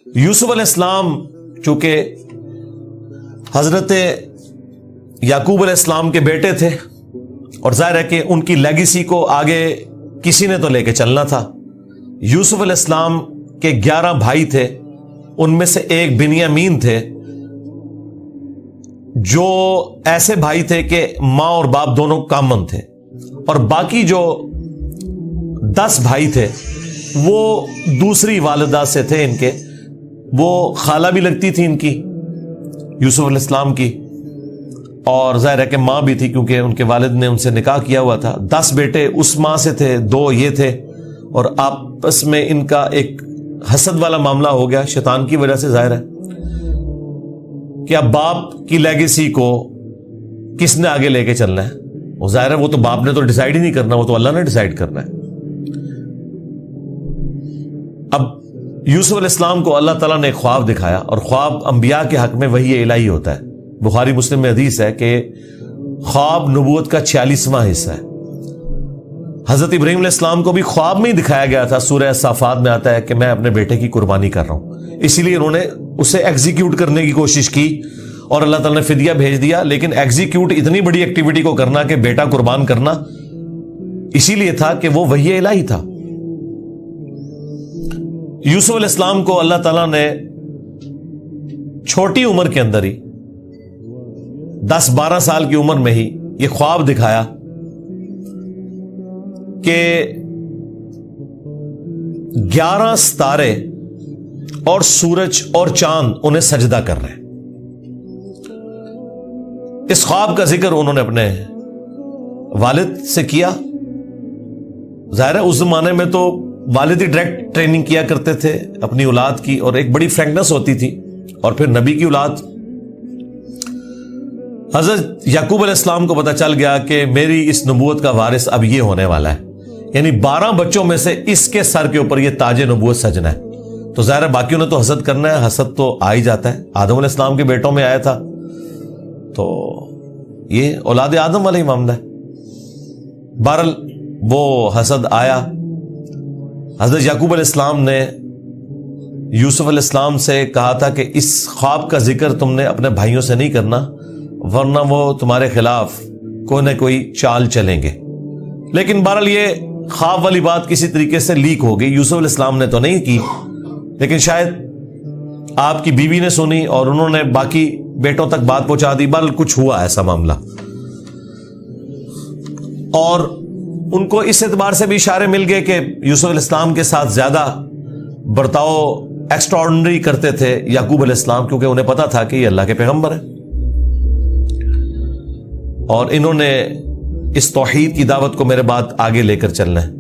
یوسف علیہ السلام چونکہ حضرت یعقوب علیہ السلام کے بیٹے تھے اور ظاہر ہے کہ ان کی لیگیسی کو آگے کسی نے تو لے کے چلنا تھا. یوسف علیہ السلام کے 11 بھائی تھے، ان میں سے ایک بنیامین تھے، جو ایسے بھائی تھے کہ ماں اور باپ دونوں کامن تھے، اور باقی جو 10 بھائی تھے وہ دوسری والدہ سے تھے ان کے، وہ خالہ بھی لگتی تھی ان کی یوسف علیہ السلام کی، اور ظاہر ہے کہ ماں بھی تھی کیونکہ ان کے والد نے ان سے نکاح کیا ہوا تھا. 10 بیٹے اس ماں سے تھے، 2 یہ تھے، اور آپس میں ان کا ایک حسد والا معاملہ ہو گیا شیطان کی وجہ سے. ظاہر ہے کہ اب باپ کی لیگیسی کو کس نے آگے لے کے چلنا ہے؟ وہ ظاہر ہے وہ تو باپ نے تو ڈیسائیڈ ہی نہیں کرنا، وہ تو اللہ نے ڈیسائیڈ کرنا ہے. اب یوسف علیہ السلام کو اللہ تعالیٰ نے ایک خواب دکھایا، اور خواب انبیاء کے حق میں وحی الہی ہوتا ہے. بخاری مسلم میں حدیث ہے کہ خواب نبوت کا 46واں حصہ ہے. حضرت ابراہیم علیہ السلام کو بھی خواب میں ہی دکھایا گیا تھا. سورہ صافات میں آتا ہے کہ میں اپنے بیٹے کی قربانی کر رہا ہوں، اسی لیے انہوں نے اسے ایگزیکیوٹ کرنے کی کوشش کی اور اللہ تعالیٰ نے فدیہ بھیج دیا. لیکن ایگزیکیوٹ اتنی بڑی ایکٹیویٹی کو کرنا کہ بیٹا قربان کرنا، اسی لیے تھا کہ وہ وحی الہی تھا. یوسف علیہ السلام کو اللہ تعالیٰ نے چھوٹی عمر کے اندر ہی 10-12 سال کی عمر میں ہی یہ خواب دکھایا کہ 11 ستارے اور سورج اور چاند انہیں سجدہ کر رہے ہیں. اس خواب کا ذکر انہوں نے اپنے والد سے کیا. ظاہر ہے اس زمانے میں تو والد ہی ڈائریکٹ ٹریننگ کیا کرتے تھے اپنی اولاد کی، اور ایک بڑی فرینکنس ہوتی تھی. اور پھر نبی کی اولاد حضرت یعقوب علیہ السلام کو پتہ چل گیا کہ میری اس نبوت کا وارث اب یہ ہونے والا ہے، یعنی 12 بچوں میں سے اس کے سر کے اوپر یہ تاج نبوت سجنا ہے. تو ظاہر ہے باقیوں نے تو حسد کرنا ہے، حسد تو آ ہی جاتا ہے. آدم علیہ السلام کے بیٹوں میں آیا تھا، تو یہ اولاد آدم والا ہی معاملہ ہے. بہرحال وہ حسد آیا. حضرت یعقوب علیہ السلام نے یوسف علیہ السلام سے کہا تھا کہ اس خواب کا ذکر تم نے اپنے بھائیوں سے نہیں کرنا، ورنہ وہ تمہارے خلاف کوئی نہ کوئی چال چلیں گے. لیکن بہرحال یہ خواب والی بات کسی طریقے سے لیک ہو گئی. یوسف علیہ السلام نے تو نہیں کی، لیکن شاید آپ کی بیوی نے سنی اور انہوں نے باقی بیٹوں تک بات پہنچا دی. بہرحال کچھ ہوا ایسا معاملہ، اور ان کو اس اعتبار سے بھی اشارے مل گئے کہ یوسف علیہ السلام کے ساتھ زیادہ برتاؤ ایکسٹرا آرڈنری کرتے تھے یعقوب علیہ السلام، کیونکہ انہیں پتا تھا کہ یہ اللہ کے پیغمبر ہیں اور انہوں نے اس توحید کی دعوت کو میرے بعد آگے لے کر چلنا ہے.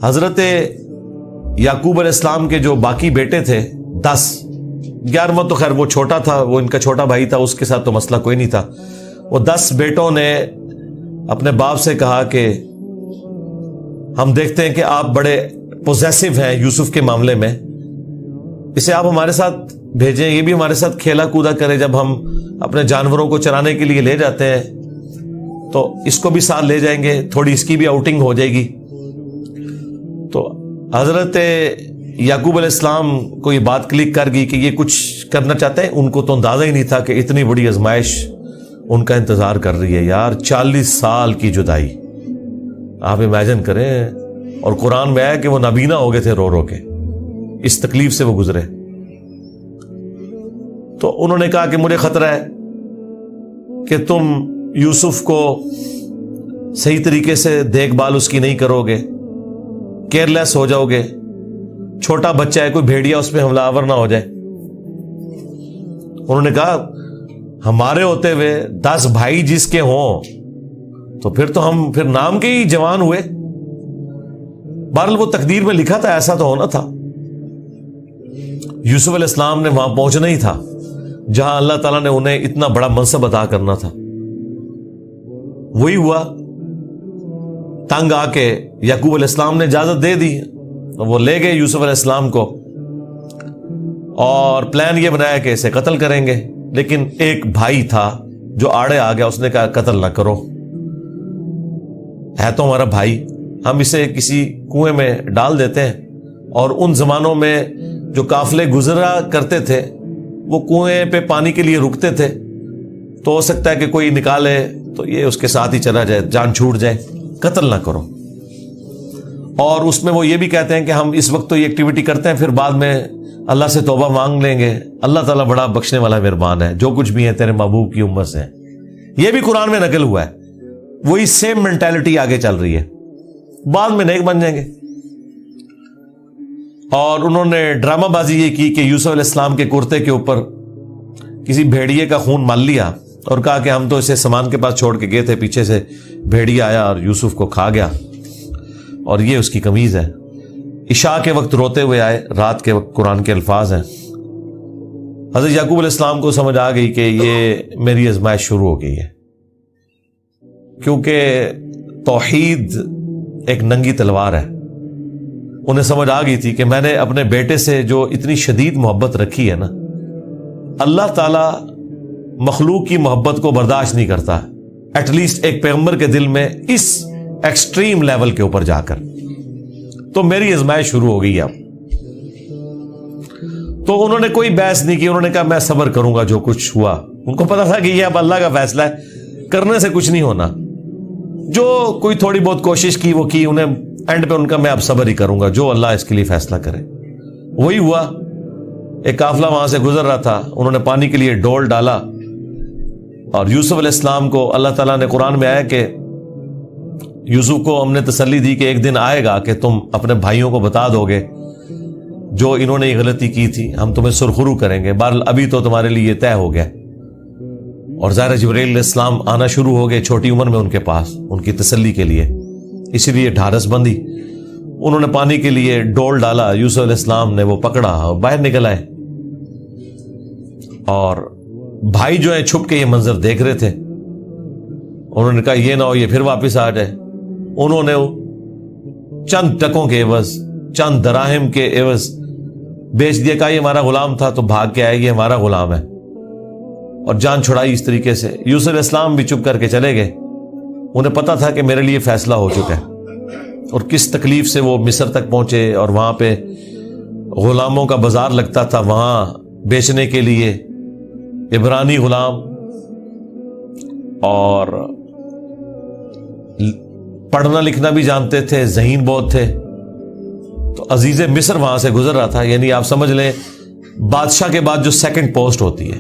حضرت یعقوب علیہ السلام کے جو باقی بیٹے تھے 10، 11واں تو خیر وہ چھوٹا تھا، وہ ان کا چھوٹا بھائی تھا، اس کے ساتھ تو مسئلہ کوئی نہیں تھا. وہ 10 بیٹوں نے اپنے باپ سے کہا کہ ہم دیکھتے ہیں کہ آپ بڑے پوزیسو ہیں یوسف کے معاملے میں، اسے آپ ہمارے ساتھ بھیجیں، یہ بھی ہمارے ساتھ کھیلا کودا کرے. جب ہم اپنے جانوروں کو چرانے کے لیے لے جاتے ہیں تو اس کو بھی ساتھ لے جائیں گے، تھوڑی اس کی بھی آؤٹنگ ہو جائے گی. تو حضرت یعقوب علیہ السلام کو یہ بات کلک کر گئی کہ یہ کچھ کرنا چاہتے ہیں. ان کو تو اندازہ ہی نہیں تھا کہ اتنی بڑی آزمائش ان کا انتظار کر رہی ہے. یار 40 سال کی جدائی آپ امیجن کریں، اور قرآن میں آیا کہ وہ نابینا ہو گئے تھے رو رو کے، اس تکلیف سے وہ گزرے. تو انہوں نے کہا کہ مجھے خطرہ ہے کہ تم یوسف کو صحیح طریقے سے دیکھ بھال اس کی نہیں کرو گے، کیئر لیس ہو جاؤ گے. چھوٹا بچہ ہے، کوئی بھیڑیا اس پہ حملہ آور نہ ہو جائے. انہوں نے کہا ہمارے ہوتے ہوئے 10 بھائی جس کے ہوں تو پھر تو ہم پھر نام کے ہی جوان ہوئے. بہرحال وہ تقدیر میں لکھا تھا، ایسا تو ہونا تھا. یوسف علیہ السلام نے وہاں پہنچنا ہی تھا جہاں اللہ تعالیٰ نے انہیں اتنا بڑا منصب عطا کرنا تھا. وہی ہوا. تنگ آ کے یعقوب علیہ السلام نے اجازت دے دی، وہ لے گئے یوسف علیہ السلام کو، اور پلان یہ بنایا کہ اسے قتل کریں گے. لیکن ایک بھائی تھا جو آڑے آ گیا اس نے کہا قتل نہ کرو، ہے تو ہمارا بھائی، ہم اسے کسی کنویں میں ڈال دیتے ہیں۔ اور ان زمانوں میں جو قافلے گزرا کرتے تھے وہ کنویں پہ پانی کے لیے رکتے تھے، تو ہو سکتا ہے کہ کوئی نکالے تو یہ اس کے ساتھ ہی چلا جائے، جان چھوٹ جائے، قتل نہ کرو۔ اور اس میں وہ یہ بھی کہتے ہیں کہ ہم اس وقت تو یہ ایکٹیویٹی کرتے ہیں، پھر بعد میں اللہ سے توبہ مانگ لیں گے، اللہ تعالیٰ بڑا بخشنے والا مہربان ہے، جو کچھ بھی ہے تیرے محبوب کی امت سے ہے۔ یہ بھی قرآن میں نقل ہوا ہے، وہی سیم مینٹالٹی آگے چل رہی ہے، بعد میں نیک بن جائیں گے۔ اور انہوں نے ڈرامہ بازی یہ کی کہ یوسف علیہ السلام کے کرتے کے اوپر کسی بھیڑیے کا خون مال لیا اور کہا کہ ہم تو اسے سامان کے پاس چھوڑ کے گئے تھے، پیچھے سے بھیڑیا آیا اور یوسف کو کھا گیا، اور یہ اس کی قمیض ہے۔ عشاء کے وقت روتے ہوئے آئے، رات کے وقت قرآن کے الفاظ ہیں۔ حضرت یعقوب علیہ السلام کو سمجھ آ گئی کہ یہ میری آزمائش شروع ہو گئی ہے، کیونکہ توحید ایک ننگی تلوار ہے۔ انہیں سمجھ آ گئی تھی کہ میں نے اپنے بیٹے سے جو اتنی شدید محبت رکھی ہے نا، اللہ تعالی مخلوق کی محبت کو برداشت نہیں کرتا، ایٹ لیسٹ ایک پیغمبر کے دل میں اس ایکسٹریم لیول کے اوپر جا کر، تو میری آزمائش شروع ہو گئی اب۔ تو انہوں نے کوئی بحث نہیں کی، انہوں نے کہا میں صبر کروں گا جو کچھ ہوا۔ ان کو پتا تھا کہ یہ اب اللہ کا فیصلہ ہے، کرنے سے کچھ نہیں ہونا، جو کوئی تھوڑی بہت کوشش کی وہ کی، انہیں اینڈ پہ ان کا میں اب صبر ہی کروں گا، جو اللہ اس کے لیے فیصلہ کرے۔ وہی ہوا، ایک قافلہ وہاں سے گزر رہا تھا، انہوں نے پانی کے لیے ڈول ڈالا، اور یوسف علیہ السلام کو اللہ تعالیٰ نے قرآن میں آیا کہ یوسف کو ہم نے تسلی دی کہ ایک دن آئے گا کہ تم اپنے بھائیوں کو بتا دو گے جو انہوں نے یہ غلطی کی تھی، ہم تمہیں سرخرو کریں گے، بہرحال ابھی تو تمہارے لیے یہ طے ہو گیا۔ اور ظاہر جبرائیل علیہ السلام آنا شروع ہو گئے چھوٹی عمر میں ان کے پاس، ان کی تسلی کے لیے، اسی لیے ڈھارس بندی۔ انہوں نے پانی کے لیے ڈول ڈالا، یوسف علیہ السلام نے وہ پکڑا اور باہر نکل آئے، اور بھائی جو ہیں چھپ کے یہ منظر دیکھ رہے تھے۔ انہوں نے کہا یہ نہ ہو یہ پھر واپس آ جائے۔ انہوں نے چند ٹکوں کے عوض، چند دراہم کے عوض بیچ دیا، کہا یہ ہمارا غلام تھا، تو بھاگ کے آئے یہ ہمارا غلام ہے، اور جان چھڑائی اس طریقے سے۔ یوسف علیہ السلام بھی چپ کر کے چلے گئے، انہیں پتا تھا کہ میرے لیے فیصلہ ہو چکا ہے، اور کس تکلیف سے وہ مصر تک پہنچے، اور وہاں پہ غلاموں کا بازار لگتا تھا، وہاں بیچنے کے لیے عبرانی غلام، اور پڑھنا لکھنا بھی جانتے تھے، ذہین بہت تھے۔ تو عزیز مصر وہاں سے گزر رہا تھا، یعنی آپ سمجھ لیں بادشاہ کے بعد جو سیکنڈ پوسٹ ہوتی ہے۔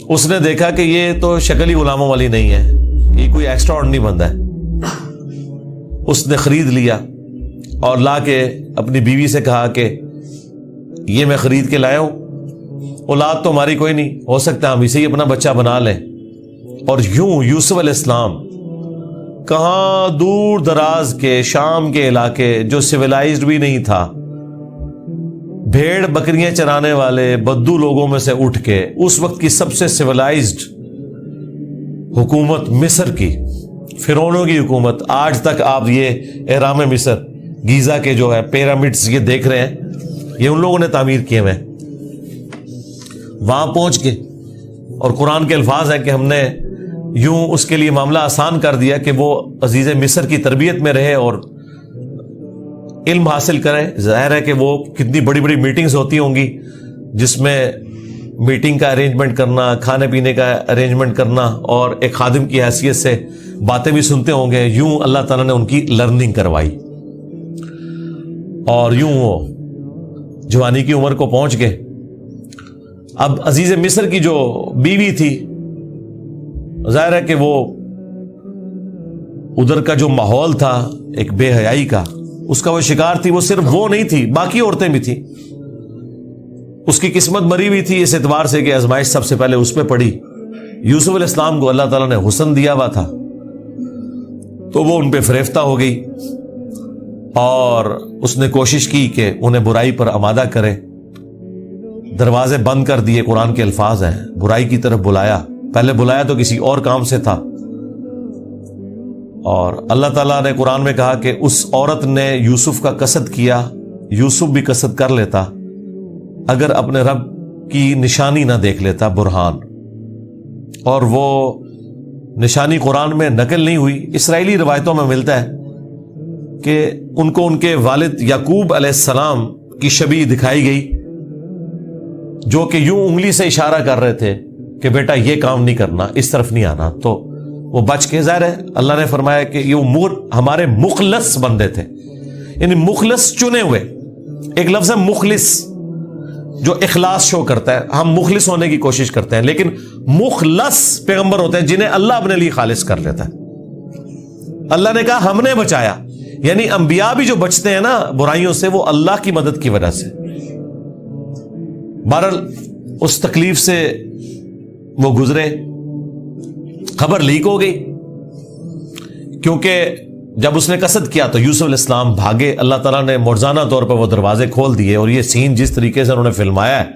اس نے دیکھا کہ یہ تو شکل ہی غلاموں والی نہیں ہے، یہ کوئی ایکسٹرا آرڈنری بندہ ہے۔ اس نے خرید لیا اور لا کے اپنی بیوی سے کہا کہ یہ میں خرید کے لایا ہوں، اولاد تو ہماری کوئی نہیں، ہو سکتا ہے ہم اسے ہی اپنا بچہ بنا لیں۔ اور یوں یوسف علیہ السلام کہاں دور دراز کے شام کے علاقے جو سویلائزڈ بھی نہیں تھا، بھیڑ بکریاں چرانے والے بدو لوگوں میں سے اٹھ کے اس وقت کی سب سے سویلائزڈ حکومت مصر کی، فرعونوں کی حکومت، آج تک آپ یہ اہرام مصر گیزا کے جو ہے پیرامڈز یہ دیکھ رہے ہیں، یہ ان لوگوں نے تعمیر کیے ہوئے ہیں۔ وہاں پہنچ کے، اور قرآن کے الفاظ ہیں کہ ہم نے یوں اس کے لیے معاملہ آسان کر دیا کہ وہ عزیز مصر کی تربیت میں رہے اور علم حاصل کرے۔ ظاہر ہے کہ وہ کتنی بڑی بڑی میٹنگز ہوتی ہوں گی، جس میں میٹنگ کا ارینجمنٹ کرنا، کھانے پینے کا ارینجمنٹ کرنا، اور ایک خادم کی حیثیت سے باتیں بھی سنتے ہوں گے۔ یوں اللہ تعالیٰ نے ان کی لرننگ کروائی، اور یوں وہ جوانی کی عمر کو پہنچ گئے۔ اب عزیز مصر کی جو بیوی تھی، ظاہر ہے کہ وہ ادھر کا جو ماحول تھا ایک بے حیائی کا، اس کا وہ شکار تھی۔ وہ صرف وہ نہیں تھی، باقی عورتیں بھی تھیں۔ اس کی قسمت مری ہوئی تھی اس اعتبار سے کہ آزمائش سب سے پہلے اس پہ پڑی۔ یوسف علیہ السلام کو اللہ تعالیٰ نے حسن دیا ہوا تھا، تو وہ ان پہ فریفتہ ہو گئی، اور اس نے کوشش کی کہ انہیں برائی پر آمادہ کرے۔ دروازے بند کر دیے، قرآن کے الفاظ ہیں، برائی کی طرف بلایا۔ پہلے بلایا تو کسی اور کام سے تھا، اور اللہ تعالیٰ نے قرآن میں کہا کہ اس عورت نے یوسف کا قصد کیا، یوسف بھی قصد کر لیتا اگر اپنے رب کی نشانی نہ دیکھ لیتا، برہان۔ اور وہ نشانی قرآن میں نقل نہیں ہوئی. اسرائیلی روایتوں میں ملتا ہے کہ ان کو ان کے والد یعقوب علیہ السلام کی شبیہ دکھائی گئی جو کہ یوں انگلی سے اشارہ کر رہے تھے کہ بیٹا یہ کام نہیں کرنا، اس طرف نہیں آنا. تو وہ بچ کے، ظاہر ہے اللہ نے فرمایا کہ یہ ہمارے مخلص بندے تھے، یعنی مخلص چنے ہوئے. ایک لفظ ہے مخلص جو اخلاص شو کرتا ہے، ہم مخلص ہونے کی کوشش کرتے ہیں، لیکن مخلص پیغمبر ہوتے ہیں جنہیں اللہ اپنے لیے خالص کر لیتا ہے. اللہ نے کہا ہم نے بچایا، یعنی انبیاء بھی جو بچتے ہیں نا برائیوں سے، وہ اللہ کی مدد کی وجہ سے. بہرحال اس تکلیف سے وہ گزرے. خبر لیک ہو گئی کیونکہ جب اس نے قصد کیا تو یوسف علیہ السلام بھاگے. اللہ تعالیٰ نے مرزانہ طور پر وہ دروازے کھول دیے، اور یہ سین جس طریقے سے انہوں نے فلمایا ہے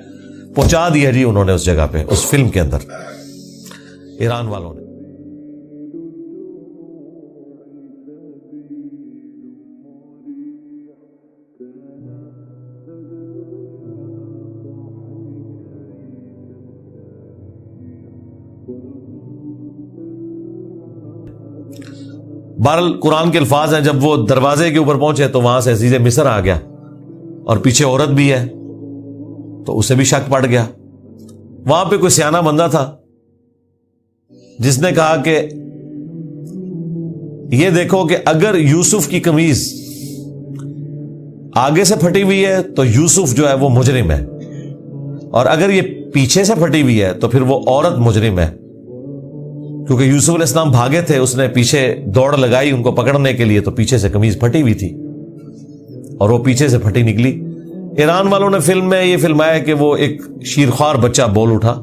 پہنچا دیا جی انہوں نے اس جگہ پہ، اس فلم کے اندر ایران والوں نے. بہرحال قرآن کے الفاظ ہیں، جب وہ دروازے کے اوپر پہنچے تو وہاں سے عزیز مصر آ گیا، اور پیچھے عورت بھی ہے تو اسے بھی شک پڑ گیا. وہاں پہ کوئی سیانہ بندہ تھا جس نے کہا کہ یہ دیکھو کہ اگر یوسف کی قمیض آگے سے پھٹی ہوئی ہے تو یوسف جو ہے وہ مجرم ہے، اور اگر یہ پیچھے سے پھٹی ہوئی ہے تو پھر وہ عورت مجرم ہے. کیونکہ یوسف علیہ السلام بھاگے تھے، اس نے پیچھے دوڑ لگائی ان کو پکڑنے کے لیے، تو پیچھے سے قمیض پھٹی ہوئی تھی اور وہ پیچھے سے پھٹی نکلی. ایران والوں نے فلم میں یہ فلمایا کہ وہ ایک شیرخوار بچہ بول اٹھا،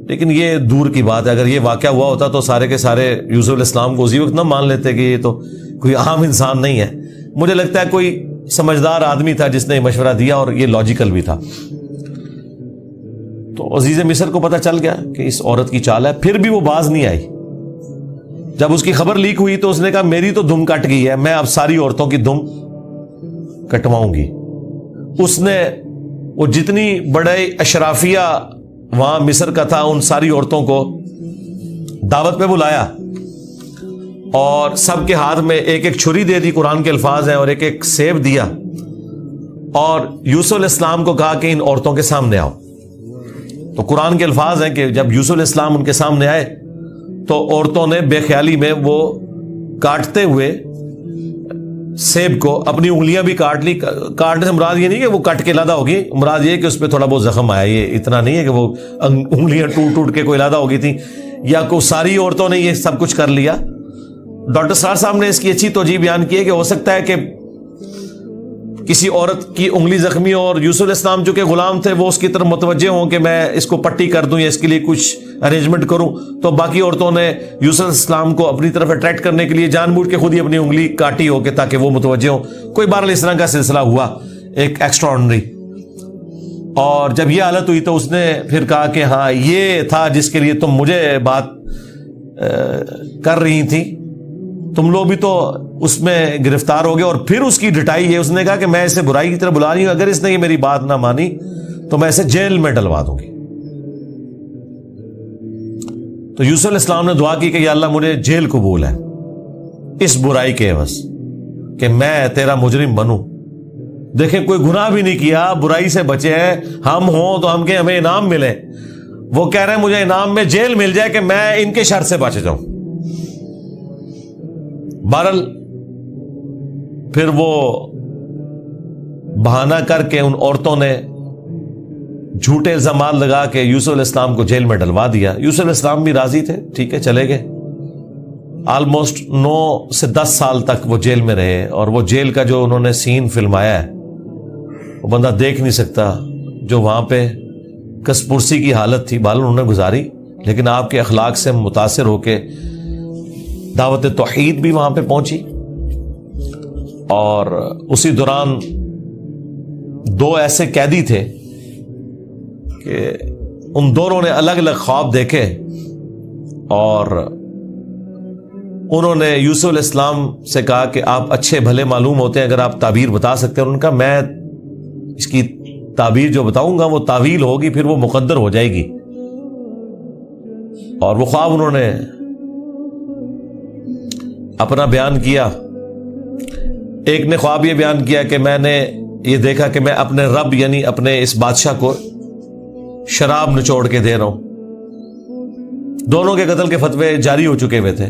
لیکن یہ دور کی بات ہے. اگر یہ واقعہ ہوا ہوتا تو سارے کے سارے یوسف علیہ السلام کو اسی وقت نہ مان لیتے کہ یہ تو کوئی عام انسان نہیں ہے. مجھے لگتا ہے کوئی سمجھدار آدمی تھا جس نے مشورہ دیا، اور یہ لاجیکل بھی تھا. تو عزیز مصر کو پتہ چل گیا کہ اس عورت کی چال ہے. پھر بھی وہ باز نہیں آئی. جب اس کی خبر لیک ہوئی تو اس نے کہا میری تو دم کٹ گئی ہے، میں اب ساری عورتوں کی دم کٹواؤں گی. اس نے وہ جتنی بڑے اشرافیہ وہاں مصر کا تھا ان ساری عورتوں کو دعوت پہ بلایا، اور سب کے ہاتھ میں ایک ایک چھری دے دی، قرآن کے الفاظ ہیں، اور ایک ایک سیب دیا، اور یوسف علیہ السلام کو کہا کہ ان عورتوں کے سامنے آؤ. تو قرآن کے الفاظ ہیں کہ جب یوسف علیہ السلام ان کے سامنے آئے تو عورتوں نے بے خیالی میں وہ کاٹتے ہوئے سیب کو اپنی انگلیاں بھی کاٹ لی. کاٹنے سے مراد یہ نہیں کہ وہ کٹ کے علیحدہ ہوگی، مراد یہ کہ اس پہ تھوڑا بہت زخم آیا. یہ اتنا نہیں ہے کہ وہ انگلیاں ٹوٹ ٹوٹ کے کوئی علیحدہ ہو گئی تھی، یا کوئی ساری عورتوں نے یہ سب کچھ کر لیا. ڈاکٹر سرار صاحب نے اس کی اچھی توجہ بیان کی ہے کہ ہو سکتا ہے کہ کسی عورت کی انگلی زخمی ہو، اور یوسف علیہ السلام جو کہ غلام تھے وہ اس کی طرف متوجہ ہوں کہ میں اس کو پٹی کر دوں یا اس کے لیے کچھ ارینجمنٹ کروں، تو باقی عورتوں نے یوسف علیہ السلام کو اپنی طرف اٹریکٹ کرنے کے لیے جان بوجھ کے خود ہی اپنی انگلی کاٹی ہو کہ تاکہ وہ متوجہ ہوں. کوئی بہرحال اس طرح کا سلسلہ ہوا ایک ایکسٹرا آرڈنری. اور جب یہ حالت ہوئی تو اس نے پھر کہا کہ ہاں یہ تھا جس کے لیے تم مجھے بات کر رہی تھی، تم لوگ بھی تو اس میں گرفتار ہو گئے. اور پھر اس کی ڈٹائی ہے، اس نے کہا کہ میں اسے برائی کی طرف بلا رہی ہوں، اگر اس نے یہ میری بات نہ مانی تو میں اسے جیل میں ڈلوا دوں گی. تو یوسف علیہ السلام نے دعا کی کہ یا اللہ مجھے جیل قبول ہے اس برائی کے عوض، کہ میں تیرا مجرم بنوں. دیکھیں کوئی گناہ بھی نہیں کیا، برائی سے بچے ہیں. ہم ہوں تو ہم کہ ہمیں انعام ملے، وہ کہہ رہے ہیں مجھے انعام میں جیل مل جائے کہ میں ان کے شر سے بچ جاؤں. بہرحال پھر وہ بہانہ کر کے ان عورتوں نے جھوٹے الزامات لگا کے یوسف علیہ السلام کو جیل میں ڈلوا دیا. یوسف علیہ السلام بھی راضی تھے، ٹھیک ہے چلے گئے. آلموسٹ 9 سے 10 سال تک وہ جیل میں رہے، اور وہ جیل کا جو انہوں نے سین فلمایا ہے وہ بندہ دیکھ نہیں سکتا. جو وہاں پہ کس پرسی کی حالت تھی بہرحال انہوں نے گزاری، لیکن آپ کے اخلاق سے متاثر ہو کے دعوت توحید بھی وہاں پہ پہنچی. اور اسی دوران 2 ایسے قیدی تھے کہ ان دونوں نے الگ الگ خواب دیکھے، اور انہوں نے یوسف علیہ السلام سے کہا کہ آپ اچھے بھلے معلوم ہوتے ہیں، اگر آپ تعبیر بتا سکتے ہیں. انہوں نے کہا میں اس کی تعبیر جو بتاؤں گا وہ تعویل ہوگی، پھر وہ مقدر ہو جائے گی. اور وہ خواب انہوں نے اپنا بیان کیا. ایک نے خواب یہ بیان کیا کہ میں نے یہ دیکھا کہ میں اپنے رب یعنی اپنے اس بادشاہ کو شراب نچوڑ کے دے رہا ہوں. دونوں کے قتل کے فتوے جاری ہو چکے ہوئے تھے.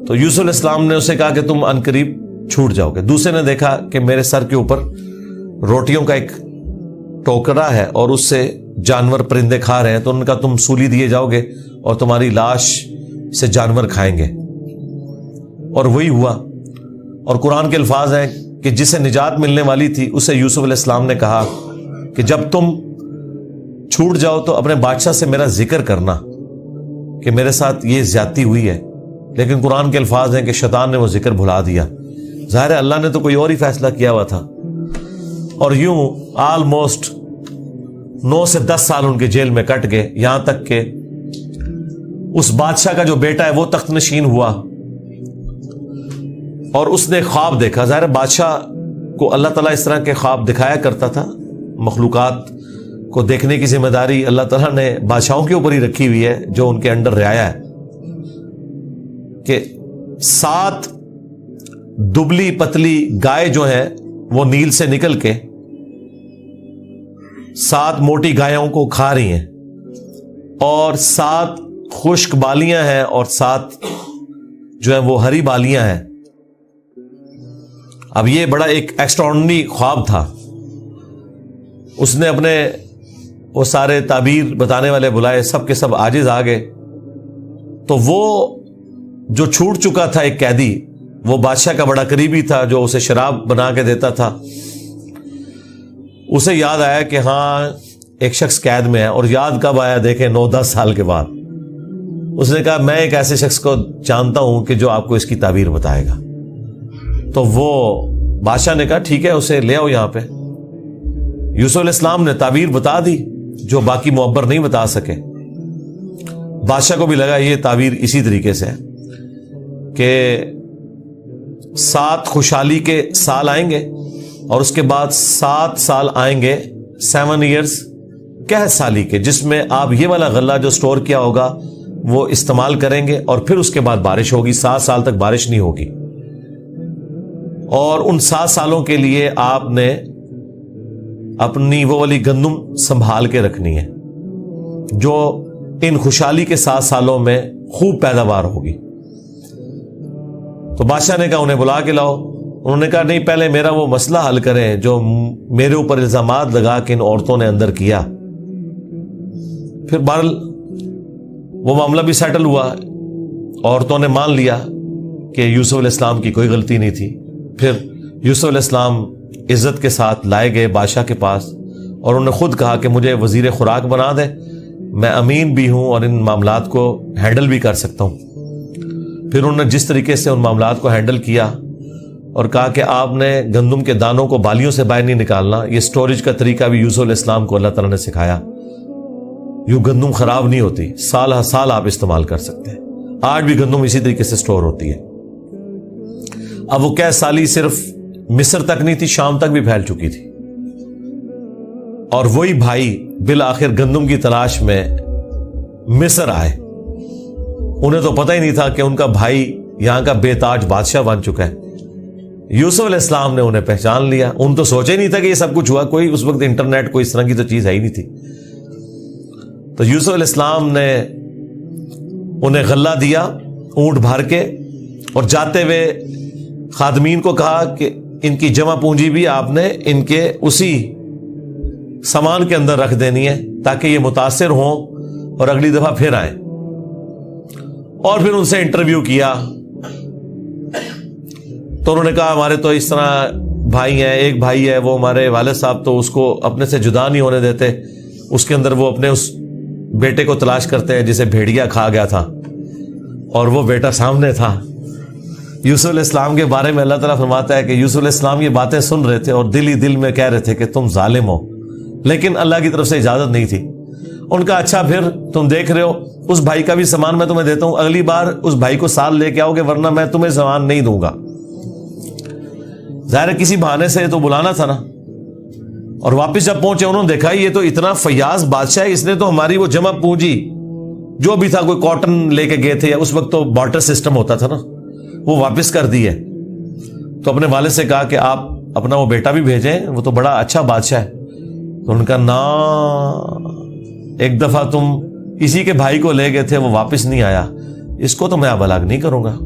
تو یوسف علیہ السلام نے اسے کہا کہ تم عنقریب چھوٹ جاؤ گے. دوسرے نے دیکھا کہ میرے سر کے اوپر روٹیوں کا ایک ٹوکرا ہے اور اس سے جانور پرندے کھا رہے ہیں, تو ان کا تم سولی دیے جاؤ گے اور تمہاری لاش سے جانور کھائیں گے. اور وہی ہوا. اور قرآن کے الفاظ ہیں کہ جسے نجات ملنے والی تھی اسے یوسف علیہ السلام نے کہا کہ جب تم چھوٹ جاؤ تو اپنے بادشاہ سے میرا ذکر کرنا کہ میرے ساتھ یہ زیادتی ہوئی ہے. لیکن قرآن کے الفاظ ہیں کہ شیطان نے وہ ذکر بھلا دیا. ظاہر ہے اللہ نے تو کوئی اور ہی فیصلہ کیا ہوا تھا. اور یوں آلموسٹ 9 سے 10 سال ان کے جیل میں کٹ گئے, یہاں تک کہ اس بادشاہ کا جو بیٹا ہے وہ تخت نشین ہوا اور اس نے خواب دیکھا. ظاہر بادشاہ کو اللہ تعالیٰ اس طرح کے خواب دکھایا کرتا تھا. مخلوقات کو دیکھنے کی ذمہ داری اللہ تعالیٰ نے بادشاہوں کے اوپر ہی رکھی ہوئی ہے جو ان کے انڈر رعایا ہے. کہ 7 دبلی پتلی گائے جو ہیں وہ نیل سے نکل کے 7 موٹی گایوں کو کھا رہی ہیں, اور 7 خشک بالیاں ہیں اور 7 جو ہیں وہ ہری بالیاں ہیں. اب یہ بڑا ایک ایکسٹراڈنری خواب تھا. اس نے اپنے وہ سارے تعبیر بتانے والے بلائے, سب کے سب عاجز آ گئے. تو وہ جو چھوٹ چکا تھا ایک قیدی, وہ بادشاہ کا بڑا قریبی تھا جو اسے شراب بنا کے دیتا تھا, اسے یاد آیا کہ ہاں ایک شخص قید میں ہے. اور یاد کب آیا دیکھیں 9-10 سال کے بعد. اس نے کہا میں ایک ایسے شخص کو جانتا ہوں کہ جو آپ کو اس کی تعبیر بتائے گا. تو وہ بادشاہ نے کہا ٹھیک ہے اسے لے آؤ یہاں پہ. یوسف علیہ السلام نے تعبیر بتا دی جو باقی معبر نہیں بتا سکے. بادشاہ کو بھی لگا یہ تعبیر اسی طریقے سے ہے کہ 7 خوشحالی کے سال آئیں گے اور اس کے بعد 7 سال آئیں گے 7 ایئرز قحط سالی کے, جس میں آپ یہ والا غلہ جو سٹور کیا ہوگا وہ استعمال کریں گے, اور پھر اس کے بعد بارش ہوگی. 7 سال تک بارش نہیں ہوگی. اور ان 7 سالوں کے لیے آپ نے اپنی وہ والی گندم سنبھال کے رکھنی ہے جو ان خوشحالی کے 7 سالوں میں خوب پیداوار ہوگی. تو بادشاہ نے کہا انہیں بلا کے لاؤ. انہوں نے کہا نہیں, پہلے میرا وہ مسئلہ حل کریں جو میرے اوپر الزامات لگا کے ان عورتوں نے اندر کیا. پھر بہرحال وہ معاملہ بھی سیٹل ہوا. عورتوں نے مان لیا کہ یوسف علیہ السلام کی کوئی غلطی نہیں تھی. پھر یوسف علیہ السلام عزت کے ساتھ لائے گئے بادشاہ کے پاس, اور انہوں نے خود کہا کہ مجھے وزیر خوراک بنا دے, میں امین بھی ہوں اور ان معاملات کو ہینڈل بھی کر سکتا ہوں. پھر انہوں نے جس طریقے سے ان معاملات کو ہینڈل کیا اور کہا کہ آپ نے گندم کے دانوں کو بالیوں سے باہر نہیں نکالنا. یہ سٹوریج کا طریقہ بھی یوسف علیہ السلام کو اللہ تعالیٰ نے سکھایا. یوں گندم خراب نہیں ہوتی, سال ہر سال آپ استعمال کر سکتے ہیں. آج بھی گندم اسی طریقے سے سٹور ہوتی ہے. اب وہ قحط سالی صرف مصر تک نہیں تھی, شام تک بھی پھیل چکی تھی. اور وہی بھائی بالآخر گندم کی تلاش میں مصر آئے. انہیں تو پتہ ہی نہیں تھا کہ ان کا بھائی یہاں کا بے تاج بادشاہ بن چکا ہے. یوسف علیہ السلام نے انہیں پہچان لیا. ان تو سوچا ہی نہیں تھا کہ یہ سب کچھ ہوا. کوئی اس وقت انٹرنیٹ کوئی اس طرح کی تو چیز ہے ہی نہیں تھی. تو یوسف علیہ السلام نے انہیں غلہ دیا اونٹ بھر کے, اور جاتے ہوئے خادمین کو کہا کہ ان کی جمع پونجی بھی آپ نے ان کے اسی سامان کے اندر رکھ دینی ہے تاکہ یہ متاثر ہوں اور اگلی دفعہ پھر آئیں. اور پھر ان سے انٹرویو کیا تو انہوں نے کہا ہمارے تو اس طرح بھائی ہیں, ایک بھائی ہے وہ ہمارے والد صاحب تو اس کو اپنے سے جدا نہیں ہونے دیتے, اس کے اندر وہ اپنے اس بیٹے کو تلاش کرتے ہیں جسے بھیڑیا کھا گیا تھا, اور وہ بیٹا سامنے تھا. یوسف علیہ السلام کے بارے میں اللہ تعالیٰ فرماتا ہے کہ یوسف علیہ السلام یہ باتیں سن رہے تھے اور دل ہی دل میں کہہ رہے تھے کہ تم ظالم ہو, لیکن اللہ کی طرف سے اجازت نہیں تھی. ان کا اچھا پھر تم دیکھ رہے ہو اس بھائی کا بھی سامان میں تمہیں دیتا ہوں, اگلی بار اس بھائی کو ساتھ لے کے آؤ گے ورنہ میں تمہیں سامان نہیں دوں گا. ظاہر کسی بہانے سے تو بلانا تھا نا. اور واپس جب پہنچے انہوں نے دیکھا یہ تو اتنا فیاض بادشاہ ہے, اس نے تو ہماری وہ جمع پونجی جو بھی تھا, کوئی کاٹن لے کے گئے تھے, اس وقت تو بارٹر سسٹم ہوتا تھا نا, وہ واپس کر دی ہے. تو اپنے والد سے کہا کہ آپ اپنا وہ بیٹا بھی بھیجیں, وہ تو بڑا اچھا بادشاہ ہے. تو ان کا نا ایک دفعہ تم اسی کے بھائی کو لے گئے تھے, وہ واپس نہیں آیا, اس کو تو میں اب الگ نہیں کروں گا.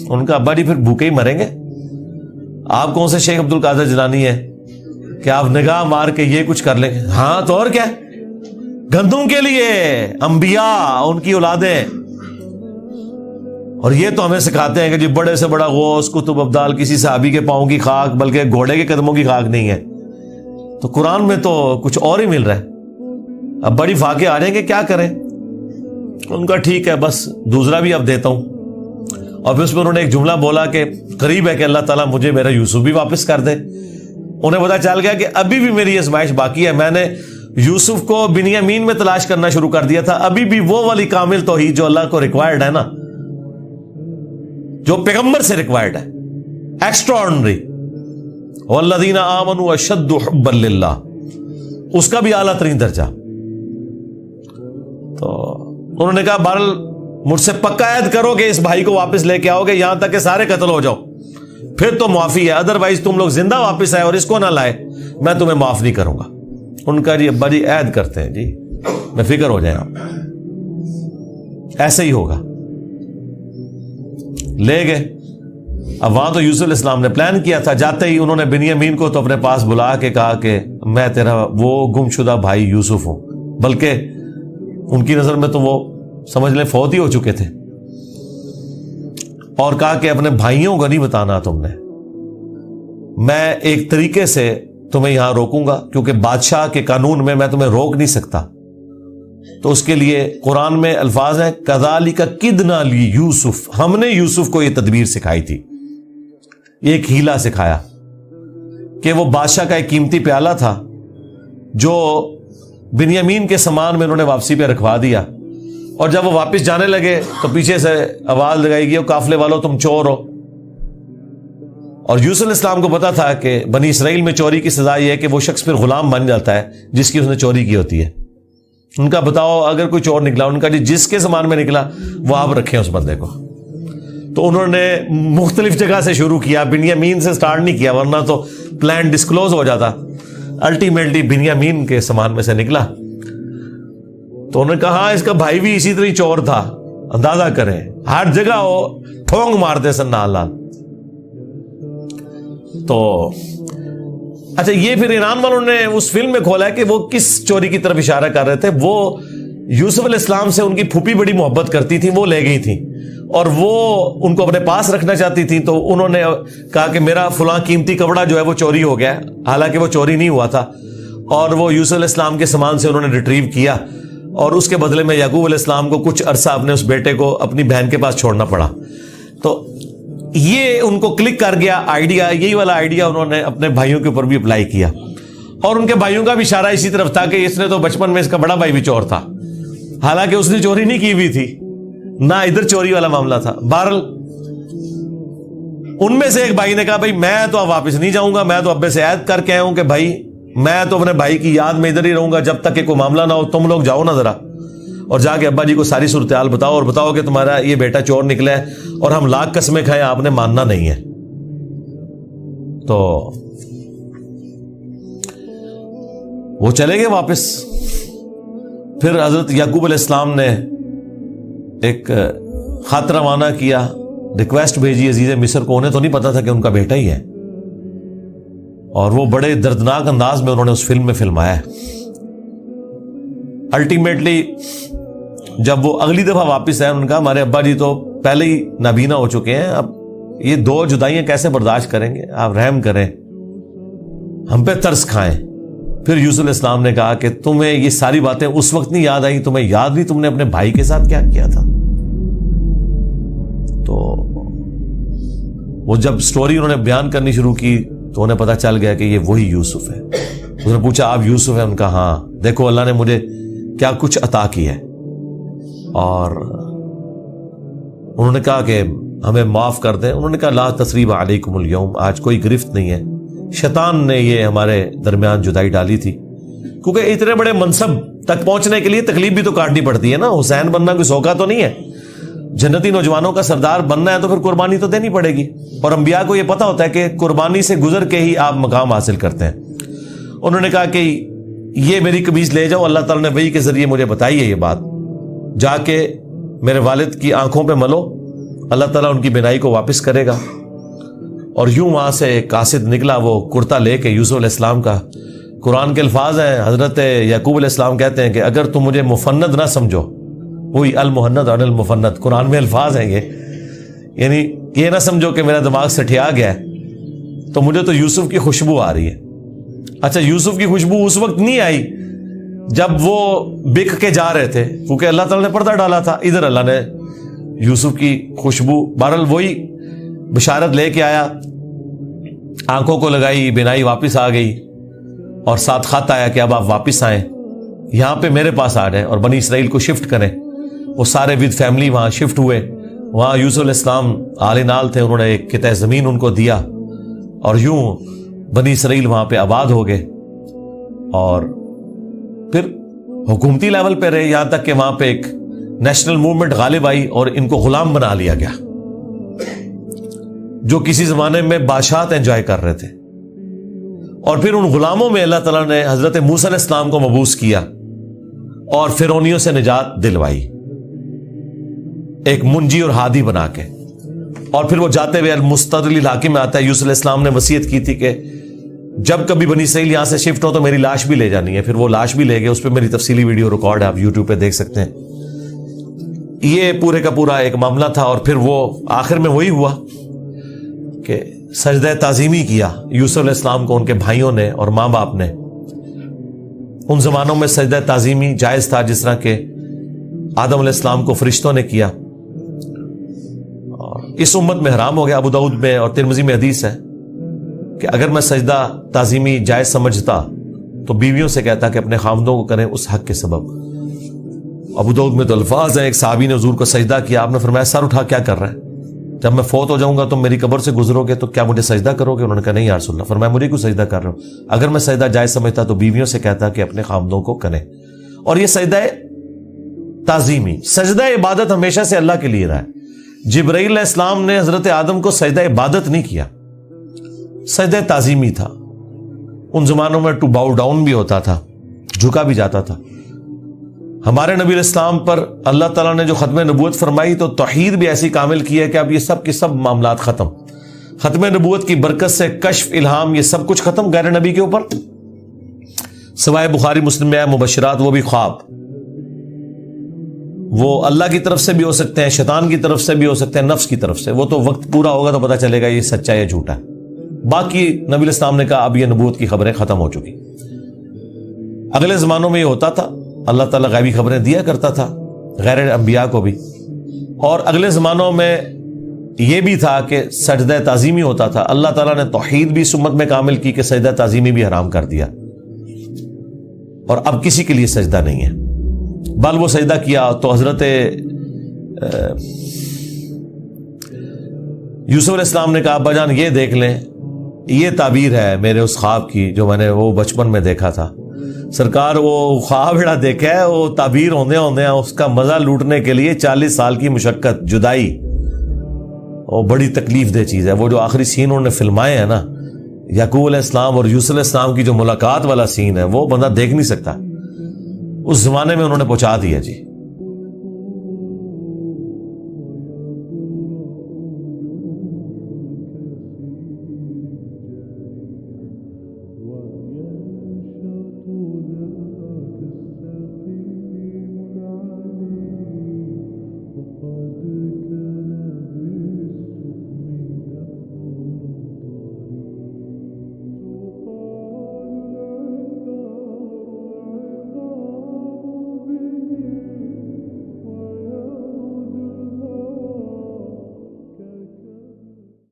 ان کا ابا جی پھر بھوکے ہی مریں گے. آپ کون سے شیخ عبد القادر جیلانی ہے کہ آپ نگاہ مار کے یہ کچھ کر لیں گے؟ ہاں تو اور کیا, گندم کے لیے انبیاء, ان کی اولادیں. اور یہ تو ہمیں سکھاتے ہیں کہ جی بڑے سے بڑا غوث قطب ابدال کسی صحابی کے پاؤں کی خاک بلکہ گھوڑے کے قدموں کی خاک نہیں ہے. تو قرآن میں تو کچھ اور ہی مل رہا ہے. اب بڑی فاقے آ رہے ہیں کہ کیا کریں. ان کا ٹھیک ہے, بس دوسرا بھی اب دیتا ہوں. اور پھر اس میں انہوں نے ایک جملہ بولا کہ قریب ہے کہ اللہ تعالیٰ مجھے میرا یوسف بھی واپس کر دے. انہیں پتا چل گیا کہ ابھی بھی میری آزمائش باقی ہے. میں نے یوسف کو بنیامین میں تلاش کرنا شروع کر دیا تھا, ابھی بھی وہ والی کامل توحید جو اللہ کو ریکوائرڈ ہے نا, جو پیغمبر سے ریکوائرڈ ہے, ایکسٹرا آرڈنری, والذین آمنوا اشد حبا للہ, اس کا بھی اعلیٰ ترین درجہ. تو انہوں نے کہا بہرحال مجھ سے پکا عہد کرو کہ اس بھائی کو واپس لے کے آؤ گے یہاں تک کہ سارے قتل ہو جاؤ, پھر تو معافی ہے, ادروائز تم لوگ زندہ واپس آئے اور اس کو نہ لائے میں تمہیں معاف نہیں کروں گا. ان کا جی ابا جی عہد کرتے ہیں, جی میں فکر ہو جائیں آپ, ایسے ہی ہوگا. لے گئے. اب وہاں تو یوسف علیہ السلام نے پلان کیا تھا, جاتے ہی انہوں نے بنیامین کو تو اپنے پاس بلا کے کہا کہ میں تیرا وہ گم شدہ بھائی یوسف ہوں, بلکہ ان کی نظر میں تو وہ سمجھ لیں فوت ہی ہو چکے تھے. اور کہا کہ اپنے بھائیوں کو نہیں بتانا تم نے, میں ایک طریقے سے تمہیں یہاں روکوں گا کیونکہ بادشاہ کے قانون میں تمہیں روک نہیں سکتا. تو اس کے لیے قرآن میں الفاظ ہیں کذالک کدنا لیوسف, ہم نے یوسف کو یہ تدبیر سکھائی تھی, ایک ہیلا سکھایا کہ وہ بادشاہ کا ایک قیمتی پیالہ تھا جو بنیامین کے سامان میں انہوں نے واپسی پہ رکھوا دیا, اور جب وہ واپس جانے لگے تو پیچھے سے آواز لگائی گئی قافلے والوں تم چور ہو. اور یوسف علیہ السلام کو پتا تھا کہ بنی اسرائیل میں چوری کی سزا یہ ہے کہ وہ شخص پھر غلام بن جاتا ہے جس کی اس نے چوری کی ہوتی ہے. ان کا بتاؤ اگر کوئی چور نکلا, ان کا جی جس کے سامان میں نکلا وہ آپ رکھیں اس بندے کو. تو انہوں نے مختلف جگہ سے شروع کیا, بنیامین سے سٹارٹ نہیں کیا ورنہ تو پلان ڈسکلوز ہو جاتا. الٹیمیٹلی بنیامین کے سامان میں سے نکلا. تو انہوں نے کہا اس کا بھائی بھی اسی طرح چور تھا, اندازہ کریں ہر جگہ وہ ٹھونگ مارتے سن نال لال. تو اچھا یہ پھر ایران والوں نے اس فلم میں کھولا ہے کہ وہ کس چوری کی طرف اشارہ کر رہے تھے. وہ یوسف علیہ السلام سے ان کی پھوپھی بڑی محبت کرتی تھی, وہ لے گئی تھی اور وہ ان کو اپنے پاس رکھنا چاہتی تھی. تو انہوں نے کہا کہ میرا فلاں قیمتی کپڑا جو ہے وہ چوری ہو گیا, حالانکہ وہ چوری نہیں ہوا تھا, اور وہ یوسف علیہ السلام کے سامان سے انہوں نے ریٹریو کیا, اور اس کے بدلے میں یعقوب علیہ السلام کو کچھ عرصہ اپنے اس بیٹے کو اپنی بہن کے پاس چھوڑنا پڑا. تو یہ ان کو کلک کر گیا آئیڈیا, یہی والا آئیڈیا انہوں نے اپنے بھائیوں کے اوپر بھی اپلائی کیا, اور ان کے بھائیوں کا بھی اشارہ اسی طرف تھا کہ اس نے تو بچپن میں اس کا بڑا بھائی بھی چور تھا, حالانکہ اس نے چوری نہیں کی ہوئی تھی, نہ ادھر چوری والا معاملہ تھا. بہرحال ان میں سے ایک بھائی نے کہا بھائی میں تو اب واپس نہیں جاؤں گا, میں تو ابے سے عہد کر کے آیا ہوں کہ بھائی میں تو اپنے بھائی کی یاد میں ادھر ہی رہوں گا جب تک کہ کوئی معاملہ نہ ہو. تم لوگ جاؤ نا ذرا اور جا کے ابا جی کو ساری صورتحال بتاؤ, اور بتاؤ کہ تمہارا یہ بیٹا چور نکلا ہے اور ہم لاکھ قسمیں کھائیں آپ نے ماننا نہیں ہے. تو وہ چلے گئے واپس. پھر حضرت یعقوب علیہ السلام نے ایک خط روانہ کیا, ریکویسٹ بھیجی عزیز مصر کو. انہیں تو نہیں پتا تھا کہ ان کا بیٹا ہی ہے, اور وہ بڑے دردناک انداز میں انہوں نے اس فلم میں فلمایا ہے. الٹیمیٹلی جب وہ اگلی دفعہ واپس آئے, انہوں نے کہا ہمارے ابا جی تو پہلے ہی نابینا ہو چکے ہیں, اب یہ دو جدائیاں کیسے برداشت کریں گے, آپ رحم کریں, ہم پہ ترس کھائیں. پھر یوسف علیہ السلام نے کہا کہ تمہیں یہ ساری باتیں اس وقت نہیں یاد آئی, تمہیں یاد نہیں تم نے اپنے بھائی کے ساتھ کیا کیا تھا. تو وہ جب سٹوری انہوں نے بیان کرنی شروع کی تو انہیں پتا چل گیا کہ یہ وہی یوسف ہے. اس نے پوچھا آپ یوسف ہیں؟ ان کا ہاں, دیکھو اللہ نے مجھے کیا کچھ عطا کی ہے. اور انہوں نے کہا کہ ہمیں معاف کر دیں. انہوں نے کہا لا تثریب علیکم اليوم, آج کوئی گرفت نہیں ہے, شیطان نے یہ ہمارے درمیان جدائی ڈالی تھی، کیونکہ اتنے بڑے منصب تک پہنچنے کے لیے تکلیف بھی تو کاٹنی پڑتی ہے نا. حسین بننا کوئی سوکھا تو نہیں ہے. جنتی نوجوانوں کا سردار بننا ہے تو پھر قربانی تو دینی پڑے گی، اور انبیاء کو یہ پتا ہوتا ہے کہ قربانی سے گزر کے ہی آپ مقام حاصل کرتے ہیں. انہوں نے کہا کہ یہ میری قمیض لے جاؤ، اللہ تعالیٰ نے وحی کے ذریعے مجھے بتائی ہے یہ بات، جا کے میرے والد کی آنکھوں پہ ملو، اللہ تعالیٰ ان کی بینائی کو واپس کرے گا. اور یوں وہاں سے ایک قاصد نکلا، وہ کرتا لے کے یوسف علیہ السلام کا. قرآن کے الفاظ ہیں، حضرت یعقوب علیہ السلام کہتے ہیں کہ اگر تم مجھے مفند نہ سمجھو، وہی المحند عن المفند، قرآن میں الفاظ ہیں یہ، یعنی یہ نہ سمجھو کہ میرا دماغ سٹھیا گیا ہے، تو مجھے تو یوسف کی خوشبو آ رہی ہے. اچھا، یوسف کی خوشبو اس وقت نہیں آئی جب وہ بک کے جا رہے تھے، کیونکہ اللہ تعالیٰ نے پردہ ڈالا تھا. ادھر اللہ نے یوسف کی خوشبو، بہرحال وہی بشارت لے کے آیا، آنکھوں کو لگائی، بینائی واپس آ گئی، اور ساتھ خط آیا کہ اب آپ واپس آئیں، یہاں پہ میرے پاس آ جائیں اور بنی اسرائیل کو شفٹ کریں. وہ سارے ود فیملی وہاں شفٹ ہوئے. وہاں یوسف علیہ السلام آل نال تھے، انہوں نے ایک قطع زمین ان کو دیا، اور یوں بنی اسرائیل وہاں پہ آباد ہو گئے، اور پھر حکومتی لیول پہ رہے، یہاں تک کہ وہاں پہ ایک نیشنل موومنٹ غالب آئی اور ان کو غلام بنا لیا گیا، جو کسی زمانے میں بادشاہت انجوائے کر رہے تھے. اور پھر ان غلاموں میں اللہ تعالیٰ نے حضرت موسیٰ علیہ السلام کو مبعوث کیا اور فرعونیوں سے نجات دلوائی، ایک منجی اور ہادی بنا کے. اور پھر وہ جاتے ہوئے المستدل علاقے میں آتا ہے. یوسف علیہ السلام نے وصیت کی تھی کہ جب کبھی بنی اسرائیل یہاں سے شفٹ ہو تو میری لاش بھی لے جانی ہے. پھر وہ لاش بھی لے گئے، اس پہ میری تفصیلی ویڈیو ریکارڈ ہے، آپ یوٹیوب پہ دیکھ سکتے ہیں. یہ پورے کا پورا ایک معاملہ تھا. اور پھر وہ آخر میں وہی ہوا کہ سجدہ تعظیمی کیا یوسف علیہ السلام کو ان کے بھائیوں نے اور ماں باپ نے. ان زمانوں میں سجدہ تعظیمی جائز تھا، جس طرح کہ آدم علیہ السلام کو فرشتوں نے کیا. اس امت میں حرام ہو گیا. ابو داؤد میں اور ترمذی میں حدیث ہے کہ اگر میں سجدہ تعظیمی جائز سمجھتا تو بیویوں سے کہتا کہ اپنے خامدوں کو کریں اس حق کے سبب. ابو داؤد میں تو الفاظ ہیں، ایک صحابی نے حضور کو سجدہ کیا، آپ نے فرمایا سر اٹھا کیا کر رہا ہے، جب میں فوت ہو جاؤں گا تم میری قبر سے گزرو گے تو کیا مجھے سجدہ کرو گے؟ انہوں نے کہا نہیں یا رسول اللہ. فرمایا مجھے کیوں سجدہ کر رہے ہو؟ اگر میں سجدہ جائز سمجھتا تو بیویوں سے کہتا کہ اپنے خامدوں کو کریں. اور یہ سجدہ تعظیمی، سجدہ عبادت ہمیشہ سے اللہ کے لیے رہا ہے. جبرائیل علیہ السلام نے حضرت آدم کو سجدہ عبادت نہیں کیا، سجدہ تعظیمی تھا. ان زمانوں میں ٹو باؤ ڈاؤن بھی ہوتا تھا، جھکا بھی جاتا تھا. ہمارے نبی علیہ السلام پر اللہ تعالیٰ نے جو ختم نبوت فرمائی تو توحید بھی ایسی کامل کی ہے کہ اب یہ سب کے سب معاملات ختم. ختم نبوت کی برکت سے کشف، الہام، یہ سب کچھ ختم غیر نبی کے اوپر، سوائے بخاری مسلم میں مبشرات، وہ بھی خواب. وہ اللہ کی طرف سے بھی ہو سکتے ہیں، شیطان کی طرف سے بھی ہو سکتے ہیں، نفس کی طرف سے. وہ تو وقت پورا ہوگا تو پتہ چلے گا یہ سچا ہے یا جھوٹا ہے. باقی نبی علیہ السلام نے کہا اب یہ نبوت کی خبریں ختم ہو چکی. اگلے زمانوں میں یہ ہوتا تھا، اللہ تعالیٰ غیبی خبریں دیا کرتا تھا غیر انبیاء کو بھی. اور اگلے زمانوں میں یہ بھی تھا کہ سجدہ تعظیمی ہوتا تھا. اللہ تعالیٰ نے توحید بھی اس امت میں کامل کی کہ سجدہ تعظیمی بھی حرام کر دیا، اور اب کسی کے لیے سجدہ نہیں ہے. بل وہ سجدہ کیا تو حضرت یوسف علیہ السلام نے کہا ابا جان یہ دیکھ لیں، یہ تعبیر ہے میرے اس خواب کی جو میں نے وہ بچپن میں دیکھا تھا. سرکار وہ خواب جڑا دیکھا ہے وہ تعبیر ہوندے اس کا مزہ لوٹنے کے لیے 40 سال کی مشقت، جدائی، وہ بڑی تکلیف دہ چیز ہے. وہ جو آخری سین انہوں نے فلمائے ہیں نا، یعقوب علیہ السلام اور یوسف علیہ السلام کی جو ملاقات والا سین ہے، وہ بندہ دیکھ نہیں سکتا. اس زمانے میں انہوں نے پہنچا دیا جی.